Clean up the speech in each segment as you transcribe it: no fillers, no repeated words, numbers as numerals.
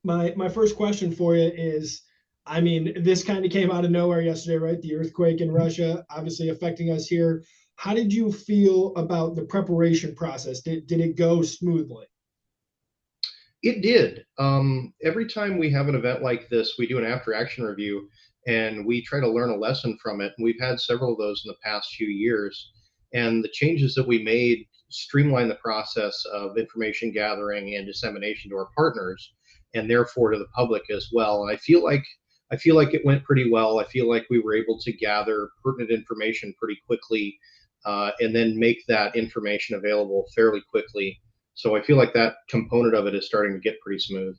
My first question for you is, I mean, this kind of came out of nowhere yesterday, right? The earthquake in Russia, obviously affecting us here. How did you feel about the preparation process? Did it go smoothly? It did. Every time we have an event like this, we do an after action review and we try to learn a lesson from it. And we've had several of those in the past few years. And the changes that we made streamline the process of information gathering and dissemination to our partners and therefore to the public as well. And I feel like it went pretty well. I feel like we were able to gather pertinent information pretty quickly and then make that information available fairly quickly. So I feel like that component of it is starting to get pretty smooth.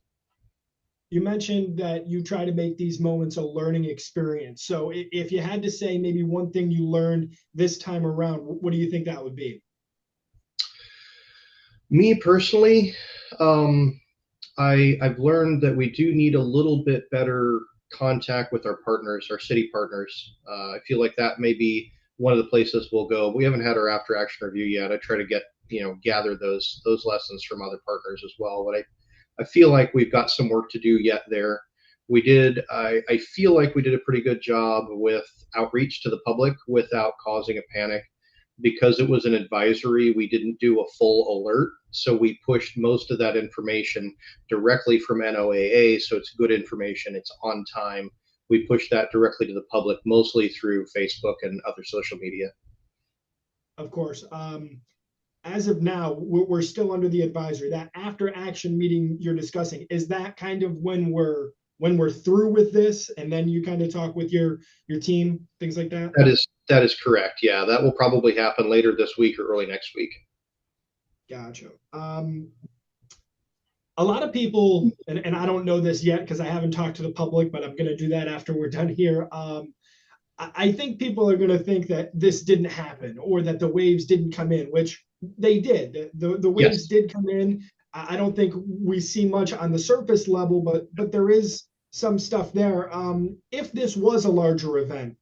You mentioned that you try to make these moments a learning experience. So if you had to say maybe one thing you learned this time around, what do you think that would be? Me personally, um, I've learned that we do need a little bit better contact with our partners, our city partners. I feel like that may be one of the places we'll go. We haven't had our after action review yet. I try to gather those lessons from other partners as well. But I feel like we've got some work to do yet there. I feel like we did a pretty good job with outreach to the public without causing a panic. Because it was an advisory, we didn't do a full alert. So we pushed most of that information directly from NOAA. So it's good information, it's on time. We pushed that directly to the public, mostly through Facebook and other social media. Of course. As of now, we're still under the advisory. That after action meeting you're discussing, is that kind of when we're through with this, and then you kind of talk with your team, things like that? That is correct. Yeah, that will probably happen later this week or early next week. Gotcha. A lot of people, and I don't know this yet because I haven't talked to the public, but I'm going to do that after we're done here. I think people are going to think that this didn't happen or that the waves didn't come in, which they did. The waves Yes. did come in. I don't think we see much on the surface level, but there is some stuff there. If this was a larger event,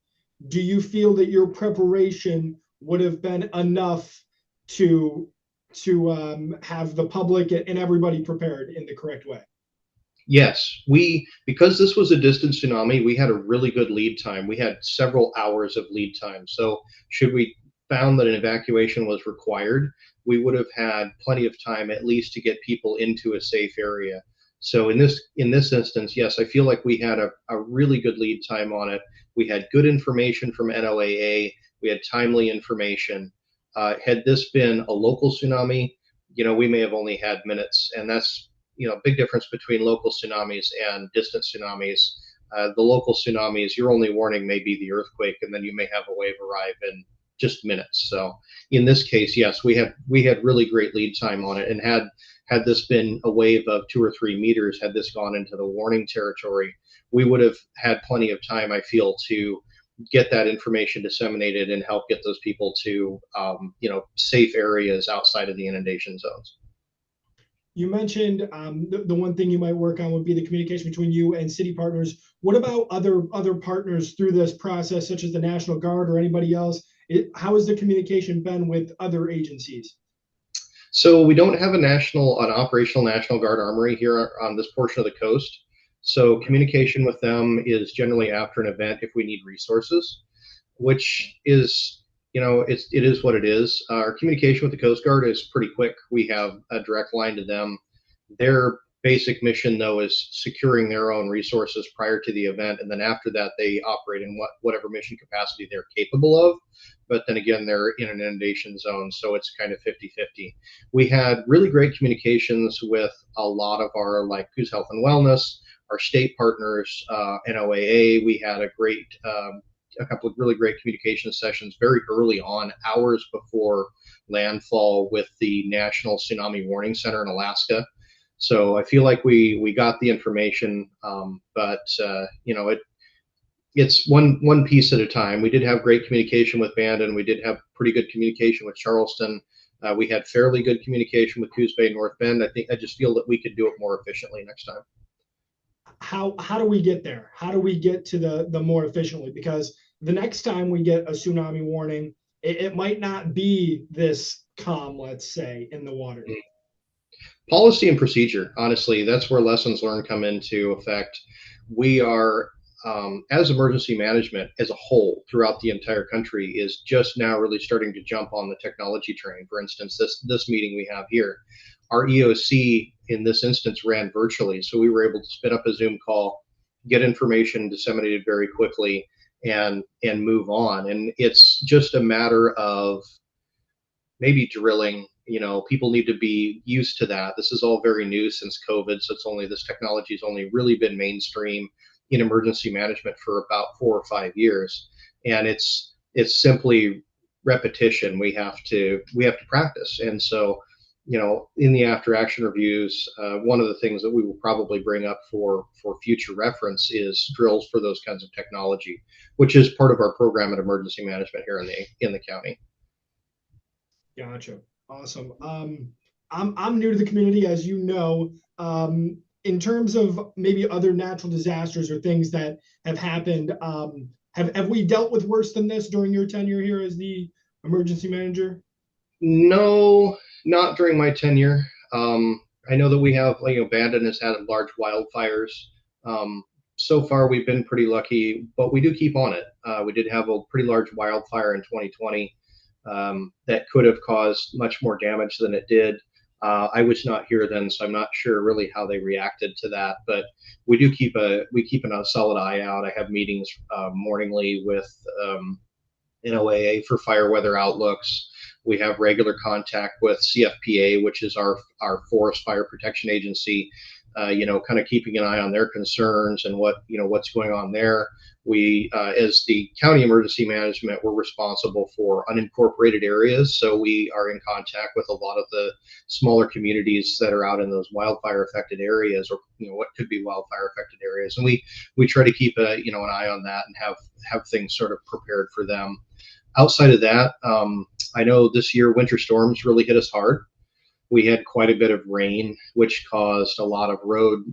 do you feel that your preparation would have been enough to have the public and everybody prepared in the correct way? Yes, because this was a distant tsunami, we had a really good lead time. We had several hours of lead time. So should we found that an evacuation was required, we would have had plenty of time at least to get people into a safe area. So in this instance, yes, I feel like we had a really good lead time on it. We had good information from NOAA. We had timely information. Had this been a local tsunami, we may have only had minutes, and that's a big difference between local tsunamis and distant tsunamis. The local tsunamis, your only warning may be the earthquake, and then you may have a wave arrive in just minutes. So in this case, yes, we had really great lead time on it, and had this been a wave of 2 or 3 meters, had this gone into the warning territory, we would have had plenty of time, I feel, to get that information disseminated and help get those people to safe areas outside of the inundation zones. You mentioned the one thing you might work on would be the communication between you and city partners. What about other partners through this process, such as the National Guard or anybody else? How has the communication been with other agencies? So we don't have an operational National Guard armory here on this portion of the coast. So Okay. communication with them is generally after an event if we need resources, which is, it is what it is. Our communication with the Coast Guard is pretty quick. We have a direct line to them. Their basic mission, though, is securing their own resources prior to the event, and then after that, they operate in whatever mission capacity they're capable of. But then again, they're in an inundation zone, so it's kind of 50-50. We had really great communications with a lot of our like Coos Health and Wellness, our state partners, NOAA. We had a couple of really great communication sessions very early on, hours before landfall, with the National Tsunami Warning Center in Alaska. So I feel like we got the information, but it's one piece at a time. We did have great communication with Bandon. We did have pretty good communication with Charleston. We had fairly good communication with Coos Bay, North Bend. I just feel that we could do it more efficiently next time. How do we get there? How do we get to the more efficiently? Because the next time we get a tsunami warning, it might not be this calm, let's say, in the water. Policy and procedure, honestly, that's where lessons learned come into effect. We are, as emergency management as a whole throughout the entire country, is just now really starting to jump on the technology train. For instance, this meeting we have here, our EOC in this instance ran virtually, so we were able to spin up a Zoom call, get information disseminated very quickly, and move on. And it's just a matter of maybe drilling. People need to be used to that. This is all very new since COVID, so this technology has only really been mainstream in emergency management for about 4 or 5 years, and it's simply repetition. We have to practice. And so, in the after action reviews, one of the things that we will probably bring up for future reference is drills for those kinds of technology, which is part of our program at emergency management here in the county. Gotcha. Awesome. I'm new to the community, as you know. In terms of maybe other natural disasters or things that have happened, have we dealt with worse than this during your tenure here as the emergency manager? No, not during my tenure. I know that we have, Bandon has had large wildfires. So far, we've been pretty lucky, but we do keep on it. We did have a pretty large wildfire in 2020 that could have caused much more damage than it did. I was not here then, so I'm not sure really how they reacted to that. But we keep a solid eye out. I have meetings morningly with NOAA for fire weather outlooks. We have regular contact with CFPA, which is our forest fire protection agency. Kind of keeping an eye on their concerns and what's going on there. We, as the county emergency management, we're responsible for unincorporated areas, so we are in contact with a lot of the smaller communities that are out in those wildfire affected areas, or what could be wildfire affected areas, and we try to keep an eye on that and have things sort of prepared for them. Outside of that, I know this year winter storms really hit us hard. We had quite a bit of rain, which caused a lot of road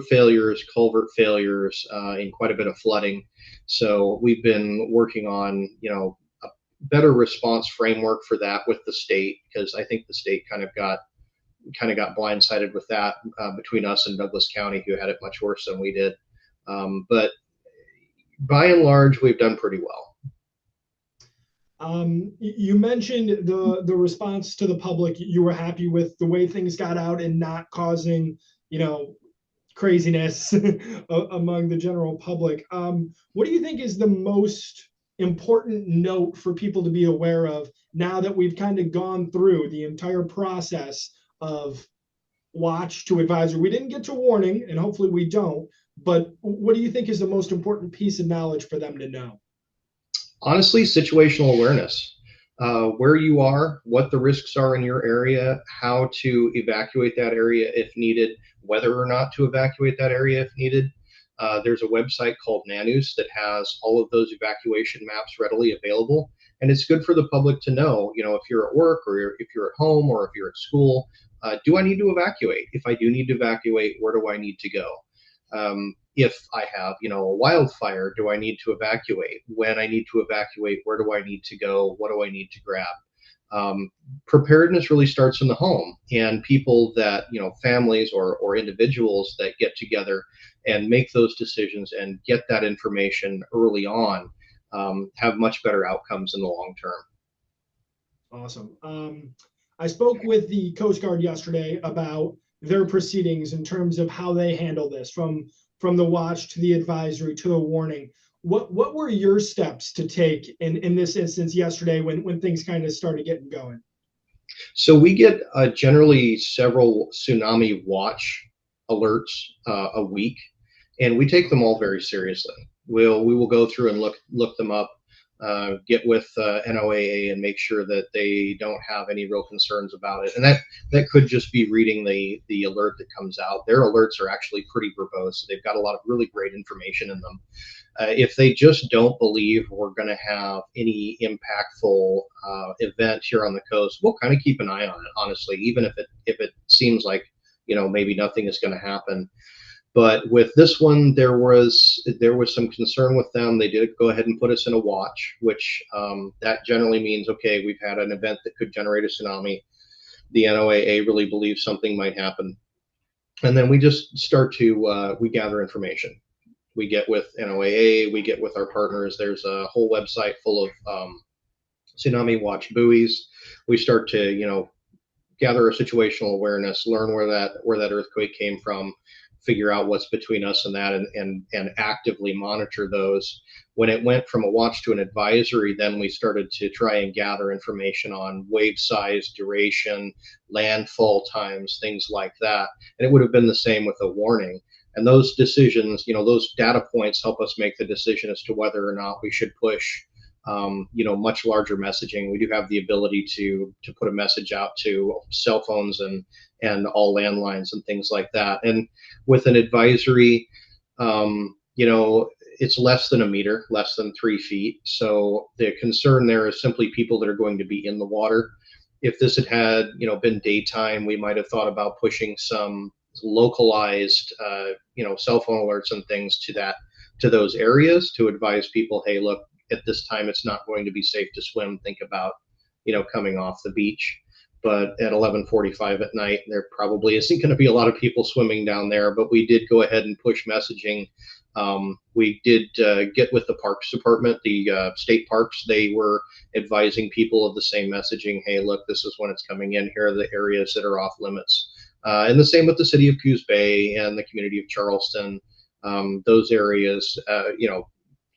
failures, culvert failures, and quite a bit of flooding. So we've been working on, a better response framework for that with the state, because I think the state kind of got blindsided with that between us and Douglas County, who had it much worse than we did. But by and large, we've done pretty well. You mentioned the response to the public. You were happy with the way things got out and not causing, craziness among the general public. What do you think is the most important note for people to be aware of now that we've kind of gone through the entire process of watch to advisory? We didn't get to warning, and hopefully we don't, but what do you think is the most important piece of knowledge for them to know? Honestly, situational awareness, where you are, what the risks are in your area, how to evacuate that area if needed, whether or not to evacuate that area if needed. There's a website called KVAL that has all of those evacuation maps readily available. And it's good for the public to know, if you're at work or if you're at home or if you're at school, do I need to evacuate? If I do need to evacuate, where do I need to go? If I have, a wildfire, do I need to evacuate? When I need to evacuate, where do I need to go? What do I need to grab? Preparedness really starts in the home, and people that, families or individuals that get together and make those decisions and get that information early on have much better outcomes in the long term. Awesome. I spoke with the Coast Guard yesterday about their proceedings in terms of how they handle this, from the watch to the advisory to the warning. What were your steps to take in this instance yesterday when things kind of started getting going? So we get generally several tsunami watch alerts a week, and we take them all very seriously. We will go through and look them up, get with NOAA and make sure that they don't have any real concerns about it. And that could just be reading the alert that comes out. Their alerts are actually pretty verbose, so they've got a lot of really great information in them. If they just don't believe we're going to have any impactful event here on the coast, we'll kind of keep an eye on it, honestly, even if it seems like, maybe nothing is going to happen. But with this one, there was some concern with them. They did go ahead and put us in a watch, which that generally means, okay, we've had an event that could generate a tsunami. the NOAA really believes something might happen. And then we just start to we gather information. We get with NOAA, we get with our partners. There's a whole website full of tsunami watch buoys. We start to, gather a situational awareness, learn where that earthquake came from, figure out what's between us and that, and actively monitor those. When it went from a watch to an advisory, then we started to try and gather information on wave size, duration, landfall times, things like that. And it would have been the same with a warning. And those decisions, those data points help us make the decision as to whether or not we should push much larger messaging. We do have the ability to put a message out to cell phones and all landlines and things like that. And with an advisory, it's less than a meter, less than 3 feet. So the concern there is simply people that are going to be in the water. If this had been daytime, we might have thought about pushing some localized, cell phone alerts and things to those areas to advise people, hey, look, at this time, it's not going to be safe to swim. Think about, coming off the beach. But at 11:45 at night, there probably isn't going to be a lot of people swimming down there. But we did go ahead and push messaging. We did get with the Parks Department, the state parks. They were advising people of the same messaging. Hey, look, this is when it's coming in. Here are the areas that are off limits. And the same with the city of Coos Bay and the community of Charleston. Those areas,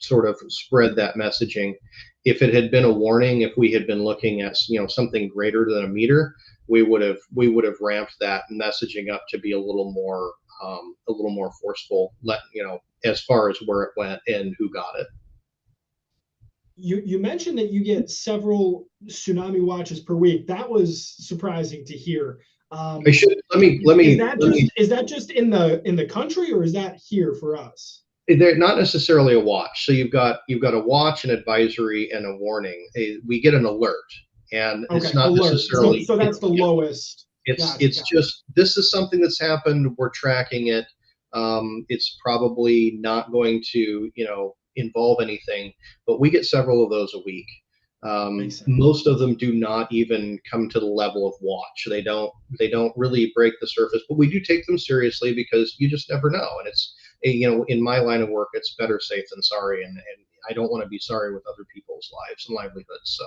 sort of spread that messaging. If it had been a warning, if we had been looking at something greater than a meter, we would have ramped that messaging up to be a little more forceful. As far as where it went and who got it. You mentioned that you get several tsunami watches per week. That was surprising to hear. I should let me. Is that just in the country, or is that here for us? They're not necessarily a watch. So you've got a watch, an advisory, and a warning. We get an alert, and it's not alert. Necessarily. So that's the lowest. It's just this is something that's happened. We're tracking it. It's probably not going to involve anything, but we get several of those a week. Most of them do not even come to the level of watch. They don't really break the surface, but we do take them seriously because you just never know. And it's, in my line of work, it's better safe than sorry. And I don't want to be sorry with other people's lives and livelihoods. So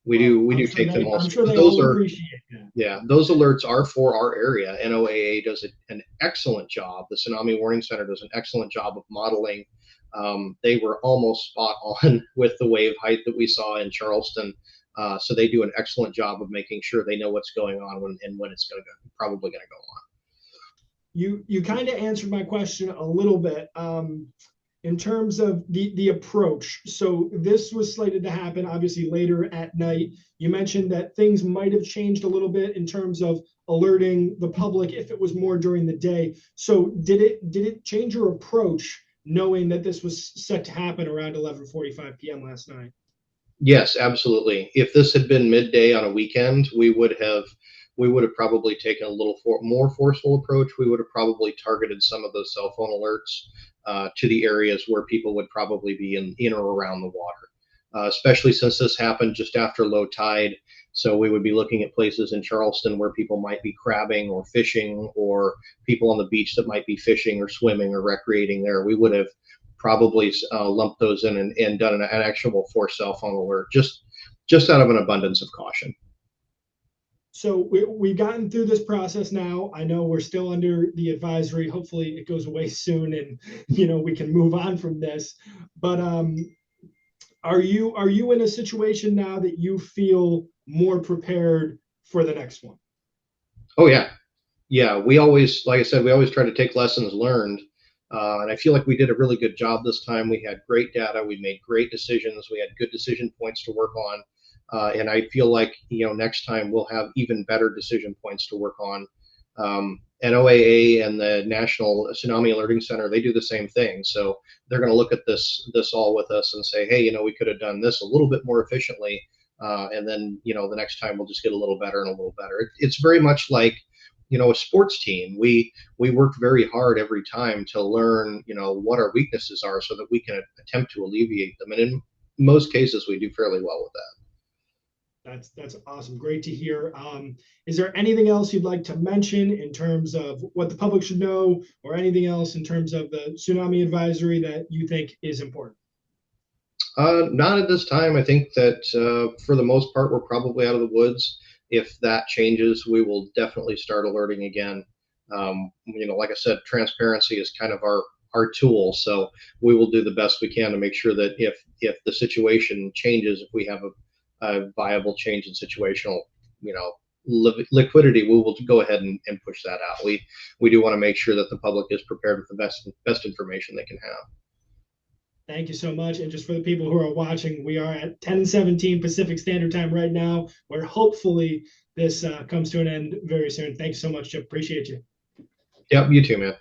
we do take them also. I'm sure they all appreciate that. Yeah, those alerts are for our area. NOAA does an excellent job. The Tsunami Warning Center does an excellent job of modeling. They were almost spot on with the wave height that we saw in Charleston. So they do an excellent job of making sure they know what's going on when it's probably going to go on. You kind of answered my question a little bit in terms of the approach. So this was slated to happen obviously later at night. You mentioned that things might have changed a little bit in terms of alerting the public if it was more during the day. So did it change your approach, knowing that this was set to happen around 11:45 p.m. last night? Yes, absolutely. If this had been midday on a weekend, we would have probably taken a little more forceful approach. We would have probably targeted some of those cell phone alerts to the areas where people would probably be in or around the water, especially since this happened just after low tide. So we would be looking at places in Charleston where people might be crabbing or fishing, or people on the beach that might be fishing or swimming or recreating there. We would have probably lumped those in and done an actual forced cell phone alert just out of an abundance of caution. So we've gotten through this process now. I know we're still under the advisory. Hopefully it goes away soon and we can move on from this. But are you in a situation now that you feel more prepared for the next one? Oh yeah. Yeah. We always, like I said, we always try to take lessons learned. And I feel like we did a really good job this time. We had great data. We made great decisions. We had good decision points to work on. And I feel like, next time we'll have even better decision points to work on. NOAA and the National Tsunami Alerting Center, they do the same thing. So they're going to look at this all with us and say, hey, we could have done this a little bit more efficiently. And then, the next time we'll just get a little better and a little better. It's very much like, a sports team. We work very hard every time to learn, what our weaknesses are so that we can attempt to alleviate them. And in most cases, we do fairly well with that. That's awesome. Great to hear. Is there anything else you'd like to mention in terms of what the public should know, or anything else in terms of the tsunami advisory that you think is important? Not at this time. I think that for the most part, we're probably out of the woods. If that changes, we will definitely start alerting again. Like I said, transparency is kind of our tool. So we will do the best we can to make sure that if the situation changes, if we have a viable change in situational, liquidity, we will go ahead and push that out. We do want to make sure that the public is prepared with the best information they can have. Thank you so much. And just for the people who are watching, we are at 10:17 Pacific Standard Time right now, where hopefully this comes to an end very soon. Thanks so much, Chip. Appreciate you. Yep, you too, man.